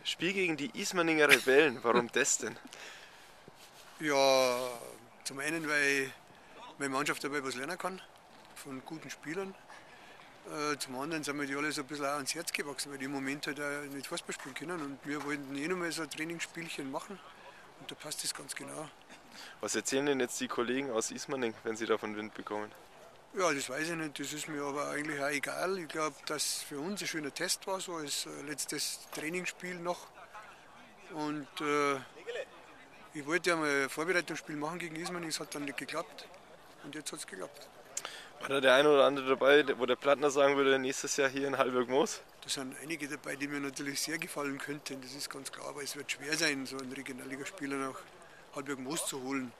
Spiel gegen die Ismaninger Rebellen, warum das denn? Ja, zum einen, weil meine Mannschaft dabei was lernen kann, von guten Spielern. Zum anderen sind mir die alle so ein bisschen auch ans Herz gewachsen, weil die im Moment halt auch nicht Fußball spielen können. Und wir wollten eh noch mal so ein Trainingsspielchen machen. Und da passt das ganz genau. Was erzählen denn jetzt die Kollegen aus Ismaning, wenn sie davon Wind bekommen? Ja, das weiß ich nicht, das ist mir aber eigentlich auch egal. Ich glaube, dass für uns ein schöner Test war, so als letztes Trainingsspiel noch. Und ich wollte ja mal ein Vorbereitungsspiel machen gegen Ismaning, es hat dann nicht geklappt. Und jetzt hat es geklappt. War da der eine oder andere dabei, wo der Plattner sagen würde, nächstes Jahr hier in Hallberg-Moos? Da sind einige dabei, die mir natürlich sehr gefallen könnten, das ist ganz klar, aber es wird schwer sein, so einen Regionalligaspieler nach Hallberg-Moos zu holen.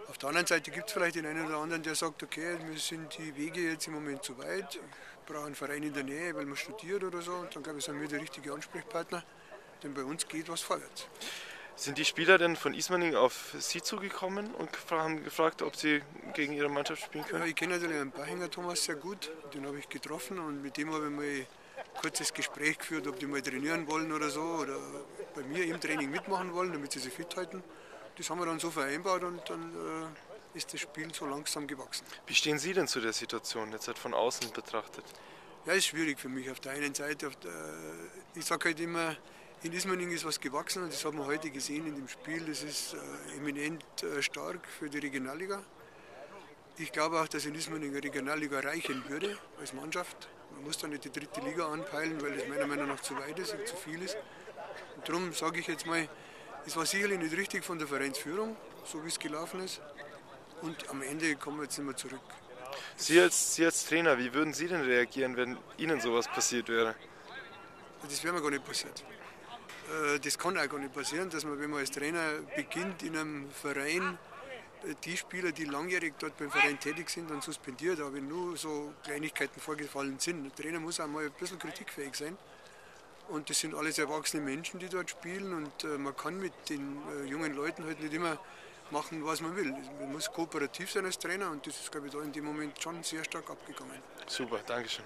Auf der anderen Seite gibt es vielleicht den einen oder anderen, der sagt, okay, mir sind die Wege jetzt im Moment zu weit, ich brauche einen Verein in der Nähe, weil man studiert oder so, und dann glaube ich, sind wir der richtige Ansprechpartner, denn bei uns geht was vorwärts. Sind die Spieler denn von Ismaning auf Sie zugekommen und haben gefragt, ob Sie gegen Ihre Mannschaft spielen Ja, können? ich kenne natürlich einen Bachinger Thomas sehr gut, den habe ich getroffen und mit dem habe ich mal ein kurzes Gespräch geführt, ob die mal trainieren wollen oder so, oder bei mir im Training mitmachen wollen, damit sie sich fit halten. Das haben wir dann so vereinbart und dann ist das Spiel so langsam gewachsen. Wie stehen Sie denn zu der Situation, jetzt halt von außen betrachtet? Ja, ist schwierig für mich auf der einen Seite. Ich sage halt immer, in Ismaning ist was gewachsen und das haben wir heute gesehen in dem Spiel. Das ist eminent stark für die Regionalliga. Ich glaube auch, dass in Ismaning eine Regionalliga reichen würde als Mannschaft. Man muss da nicht die dritte Liga anpeilen, weil das meiner Meinung nach zu weit ist und zu viel ist. Und darum sage ich jetzt mal, es war sicherlich nicht richtig von der Vereinsführung, so wie es gelaufen ist. Und am Ende kommen wir jetzt nicht mehr zurück. Sie als Trainer, wie würden Sie denn reagieren, wenn Ihnen sowas passiert wäre? Das wäre mir gar nicht passiert. Das kann auch gar nicht passieren, dass man, wenn man als Trainer beginnt in einem Verein, die Spieler, die langjährig dort beim Verein tätig sind, dann suspendiert, aber wenn nur so Kleinigkeiten vorgefallen sind. Der Trainer muss auch mal ein bisschen kritikfähig sein. Und das sind alles erwachsene Menschen, die dort spielen und man kann mit den jungen Leuten halt nicht immer machen, was man will. Man muss kooperativ sein als Trainer und das ist, glaube ich, da in dem Moment schon sehr stark abgegangen. Super, Dankeschön.